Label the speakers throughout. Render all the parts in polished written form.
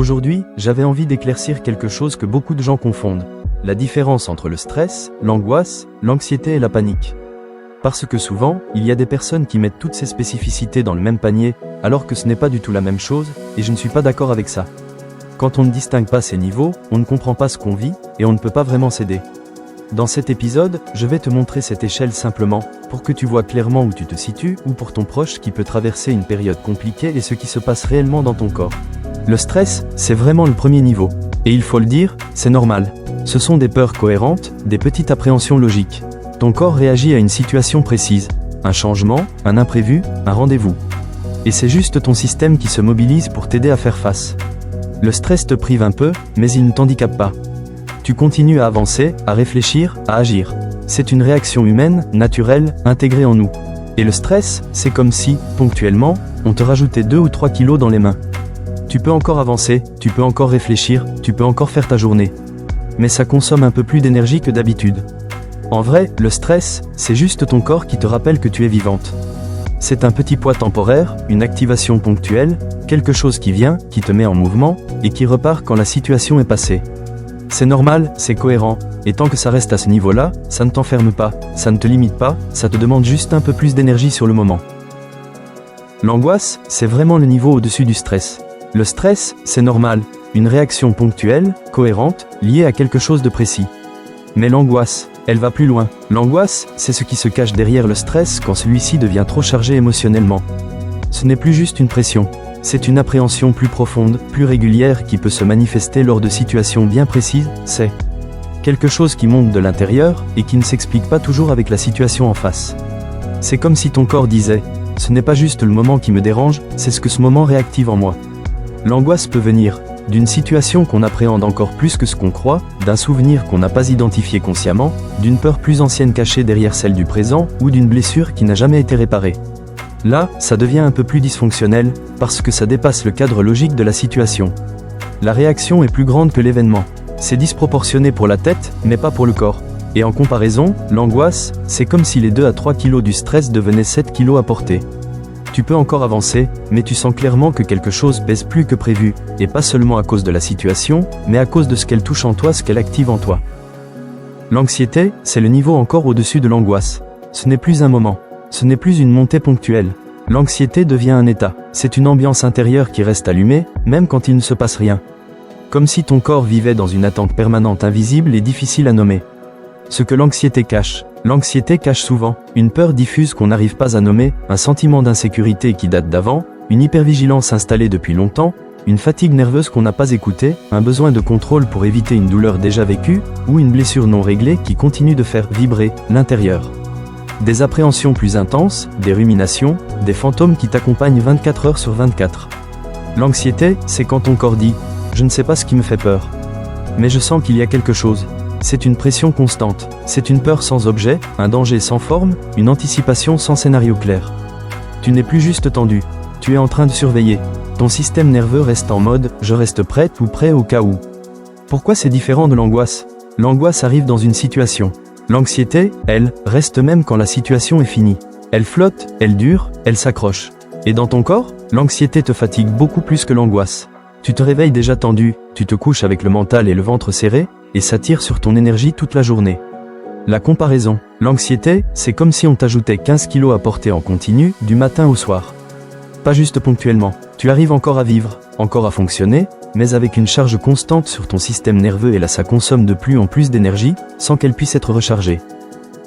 Speaker 1: Aujourd'hui, j'avais envie d'éclaircir quelque chose que beaucoup de gens confondent. La différence entre le stress, l'angoisse, l'anxiété et la panique. Parce que souvent, il y a des personnes qui mettent toutes ces spécificités dans le même panier, alors que ce n'est pas du tout la même chose, et je ne suis pas d'accord avec ça. Quand on ne distingue pas ces niveaux, on ne comprend pas ce qu'on vit, et on ne peut pas vraiment s'aider. Dans cet épisode, je vais te montrer cette échelle simplement, pour que tu vois clairement où tu te situes, ou pour ton proche qui peut traverser une période compliquée et ce qui se passe réellement dans ton corps. Le stress, c'est vraiment le premier niveau. Et il faut le dire, c'est normal. Ce sont des peurs cohérentes, des petites appréhensions logiques. Ton corps réagit à une situation précise. Un changement, un imprévu, un rendez-vous. Et c'est juste ton système qui se mobilise pour t'aider à faire face. Le stress te prive un peu, mais il ne t'handicape pas. Tu continues à avancer, à réfléchir, à agir. C'est une réaction humaine, naturelle, intégrée en nous. Et le stress, c'est comme si, ponctuellement, on te rajoutait 2 ou 3 kilos dans les mains. Tu peux encore avancer, tu peux encore réfléchir, tu peux encore faire ta journée. Mais ça consomme un peu plus d'énergie que d'habitude. En vrai, le stress, c'est juste ton corps qui te rappelle que tu es vivante. C'est un petit poids temporaire, une activation ponctuelle, quelque chose qui vient, qui te met en mouvement, et qui repart quand la situation est passée. C'est normal, c'est cohérent, et tant que ça reste à ce niveau-là, ça ne t'enferme pas, ça ne te limite pas, ça te demande juste un peu plus d'énergie sur le moment. L'angoisse, c'est vraiment le niveau au-dessus du stress. Le stress, c'est normal, une réaction ponctuelle, cohérente, liée à quelque chose de précis. Mais l'angoisse, elle va plus loin. L'angoisse, c'est ce qui se cache derrière le stress quand celui-ci devient trop chargé émotionnellement. Ce n'est plus juste une pression, c'est une appréhension plus profonde, plus régulière qui peut se manifester lors de situations bien précises, c'est quelque chose qui monte de l'intérieur et qui ne s'explique pas toujours avec la situation en face. C'est comme si ton corps disait « Ce n'est pas juste le moment qui me dérange, c'est ce que ce moment réactive en moi ». L'angoisse peut venir d'une situation qu'on appréhende encore plus que ce qu'on croit, d'un souvenir qu'on n'a pas identifié consciemment, d'une peur plus ancienne cachée derrière celle du présent, ou d'une blessure qui n'a jamais été réparée. Là, ça devient un peu plus dysfonctionnel, parce que ça dépasse le cadre logique de la situation. La réaction est plus grande que l'événement. C'est disproportionné pour la tête, mais pas pour le corps. Et en comparaison, l'angoisse, c'est comme si les 2 à 3 kilos du stress devenaient 7 kilos à porter. Tu peux encore avancer, mais tu sens clairement que quelque chose pèse plus que prévu, et pas seulement à cause de la situation, mais à cause de ce qu'elle touche en toi, ce qu'elle active en toi. L'anxiété, c'est le niveau encore au-dessus de l'angoisse. Ce n'est plus un moment, ce n'est plus une montée ponctuelle. L'anxiété devient un état, c'est une ambiance intérieure qui reste allumée, même quand il ne se passe rien. Comme si ton corps vivait dans une attente permanente invisible et difficile à nommer. Ce que l'anxiété cache souvent une peur diffuse qu'on n'arrive pas à nommer, un sentiment d'insécurité qui date d'avant, une hypervigilance installée depuis longtemps, une fatigue nerveuse qu'on n'a pas écoutée, un besoin de contrôle pour éviter une douleur déjà vécue, ou une blessure non réglée qui continue de faire vibrer l'intérieur. Des appréhensions plus intenses, des ruminations, des fantômes qui t'accompagnent 24 heures sur 24. L'anxiété, c'est quand ton corps dit « Je ne sais pas ce qui me fait peur. Mais je sens qu'il y a quelque chose ». C'est une pression constante, c'est une peur sans objet, un danger sans forme, une anticipation sans scénario clair. Tu n'es plus juste tendu, tu es en train de surveiller. Ton système nerveux reste en mode « je reste prête ou prêt au cas où ». Pourquoi c'est différent de l'angoisse ? L'angoisse arrive dans une situation. L'anxiété, elle, reste même quand la situation est finie. Elle flotte, elle dure, elle s'accroche. Et dans ton corps, l'anxiété te fatigue beaucoup plus que l'angoisse. Tu te réveilles déjà tendu, tu te couches avec le mental et le ventre serré, et ça tire sur ton énergie toute la journée. La comparaison, l'anxiété, c'est comme si on t'ajoutait 15 kilos à porter en continu, du matin au soir. Pas juste ponctuellement, tu arrives encore à vivre, encore à fonctionner, mais avec une charge constante sur ton système nerveux et là ça consomme de plus en plus d'énergie, sans qu'elle puisse être rechargée.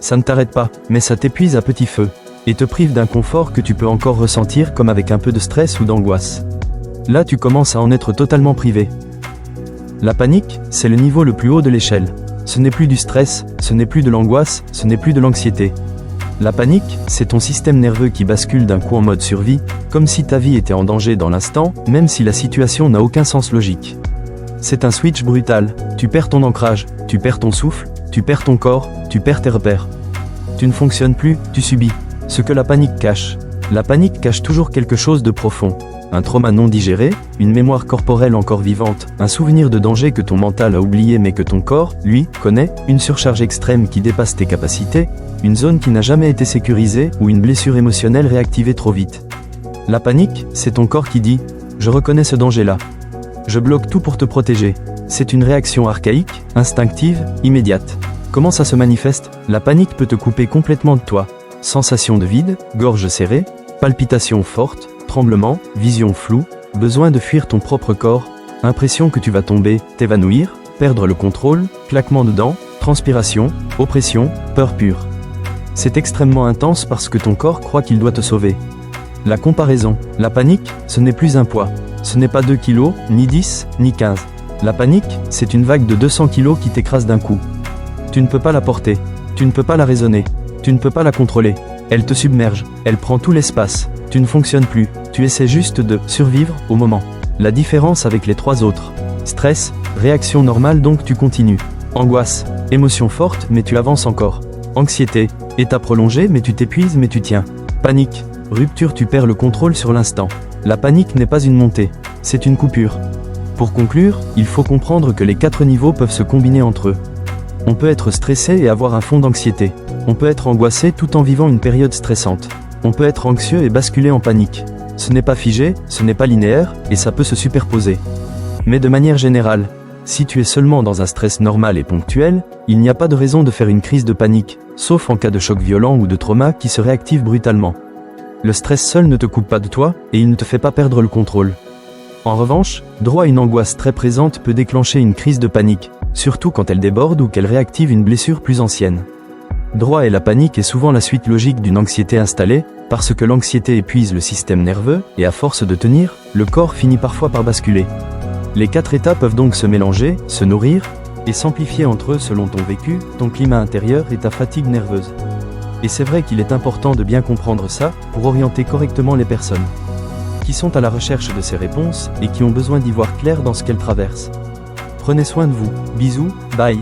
Speaker 1: Ça ne t'arrête pas, mais ça t'épuise à petit feu, et te prive d'un confort que tu peux encore ressentir comme avec un peu de stress ou d'angoisse. Là tu commences à en être totalement privé. La panique, c'est le niveau le plus haut de l'échelle. Ce n'est plus du stress, ce n'est plus de l'angoisse, ce n'est plus de l'anxiété. La panique, c'est ton système nerveux qui bascule d'un coup en mode survie, comme si ta vie était en danger dans l'instant, même si la situation n'a aucun sens logique. C'est un switch brutal, tu perds ton ancrage, tu perds ton souffle, tu perds ton corps, tu perds tes repères. Tu ne fonctionnes plus, tu subis. Ce que la panique cache. La panique cache toujours quelque chose de profond. Un trauma non digéré, une mémoire corporelle encore vivante, un souvenir de danger que ton mental a oublié mais que ton corps, lui, connaît, une surcharge extrême qui dépasse tes capacités, une zone qui n'a jamais été sécurisée ou une blessure émotionnelle réactivée trop vite. La panique, c'est ton corps qui dit « Je reconnais ce danger-là ». Je bloque tout pour te protéger. C'est une réaction archaïque, instinctive, immédiate. Comment ça se manifeste? La panique peut te couper complètement de toi. Sensation de vide, gorge serrée, palpitations fortes, tremblements, vision floue, besoin de fuir ton propre corps, impression que tu vas tomber, t'évanouir, perdre le contrôle, claquement de dents, transpiration, oppression, peur pure. C'est extrêmement intense parce que ton corps croit qu'il doit te sauver. La comparaison, la panique, ce n'est plus un poids. Ce n'est pas 2 kilos, ni 10, ni 15. La panique, c'est une vague de 200 kilos qui t'écrase d'un coup. Tu ne peux pas la porter, tu ne peux pas la raisonner, tu ne peux pas la contrôler. Elle te submerge, elle prend tout l'espace, tu ne fonctionnes plus, tu essaies juste de survivre au moment. La différence avec les 3 autres. Stress, réaction normale donc tu continues. Angoisse, émotion forte mais tu avances encore. Anxiété, état prolongé mais tu t'épuises mais tu tiens. Panique, rupture tu perds le contrôle sur l'instant. La panique n'est pas une montée, c'est une coupure. Pour conclure, il faut comprendre que les 4 niveaux peuvent se combiner entre eux. On peut être stressé et avoir un fond d'anxiété. On peut être angoissé tout en vivant une période stressante. On peut être anxieux et basculer en panique. Ce n'est pas figé, ce n'est pas linéaire, et ça peut se superposer. Mais de manière générale, si tu es seulement dans un stress normal et ponctuel, il n'y a pas de raison de faire une crise de panique, sauf en cas de choc violent ou de trauma qui se réactive brutalement. Le stress seul ne te coupe pas de toi, et il ne te fait pas perdre le contrôle. En revanche, droit à une angoisse très présente peut déclencher une crise de panique, surtout quand elle déborde ou qu'elle réactive une blessure plus ancienne. Droit et la panique est souvent la suite logique d'une anxiété installée, parce que l'anxiété épuise le système nerveux, et à force de tenir, le corps finit parfois par basculer. Les 4 états peuvent donc se mélanger, se nourrir, et s'amplifier entre eux selon ton vécu, ton climat intérieur et ta fatigue nerveuse. Et c'est vrai qu'il est important de bien comprendre ça, pour orienter correctement les personnes qui sont à la recherche de ces réponses, et qui ont besoin d'y voir clair dans ce qu'elles traversent. Prenez soin de vous, bisous, bye.